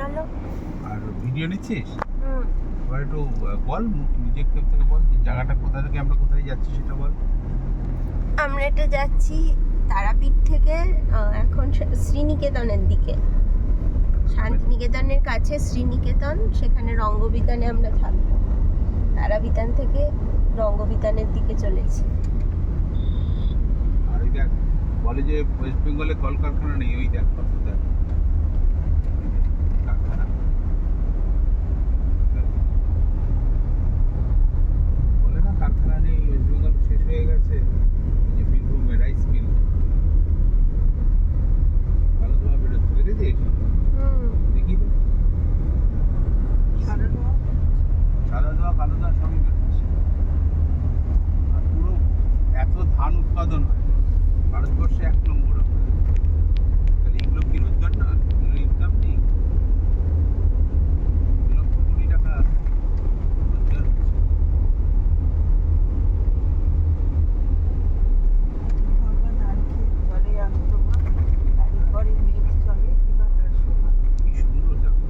চলো। আর ভিডিও নিচ্ছিস? হুম। এবার একটু বল, নিজের থেকে বল জায়গাটা কোথা থেকে আমরা কোথায় যাচ্ছি সেটা বল। আমরা এটা যাচ্ছি তারাপীঠ থেকে এখন শ্রীনিকেতনের দিকে। শান্তিনিকেতনের কাছে শ্রীনিকেতন, সেখানে রঙ্গবিতানে আমরা থাকবো। তারাবিতান থেকে রঙ্গবিতানের দিকে চলেছি। আর ওই দেখ, বলে যে ওয়েস্ট বেঙ্গলে কলকারখানা নেই, ওই দেখ কত দেখ কারখানা। বলে না কারখানা নেই, ওয়েস্ট বেঙ্গল শেষ হয়ে গেছে। এই যে বীরভূমে রাইস মিল, ভালো ধোয়া বেরোচ্ছে, দেখেছিস? দেখি তো, সাদা ধোয়া কালো ধোয়া সবই বেরোচ্ছে। আর পুরো এত ধান উৎপাদন হয় ভারতবর্ষে 1 নম্বর। তাহলে এগুলো কি রোজগার না? এগুলো ইনকাম নেই? 2 লক্ষ কোটি টাকা রোজগার হচ্ছে। কি সুন্দর দেখো,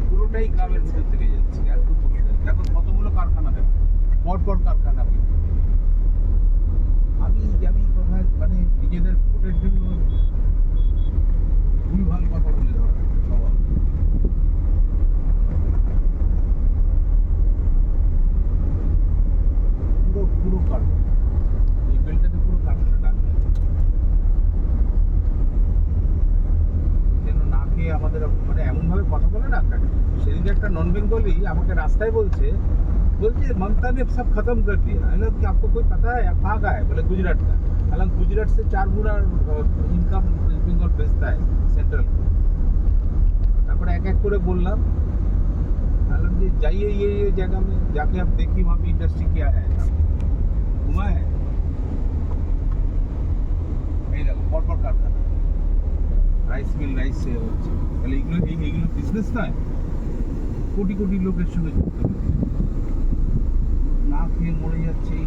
পুরোটাই গ্রামের ভিতর থেকে যাচ্ছে, একদম পরিষ্কার। দেখো কতগুলো কারখানা, দেখো পরপর কারখানা। আমি কথা মানে নিজেদের ভোটের জন্য ভুলভাল কথা বলে ধরা স্বভাব। পুরো কারখানা, এই বেলটাতে পুরো কারখানা ডাকবে। যেন না খেয়ে আমাদের মানে এমনভাবে কথা বলে না। সেদিকে একটা নন বেঙ্গলি আমাকে রাস্তায় বলছে ममता ने सब खत्म कर दिया। मतलब कि आपको कोई पता है आप कहाँ का है? बोले गुजरात का। हालांकि गुजरात से 4 गुना इनकम वेस्ट बेंगल भेजता है सेंट्रल। তারপরে এক এক করে বললাম, বললাম যে जाइए ये जगह में जाके आप देखिए वहाँ पे इंडस्ट्री क्या है, घुमा है। এই দেখো পরপর কারখানা, রাইস মিল, রাইস সে হচ্ছে। তাহলে এইগুলো বিজনেস নয়? কোটি কোটি লোকের সঙ্গে যুক্ত, না খেয়ে মরে যাচ্ছে, এই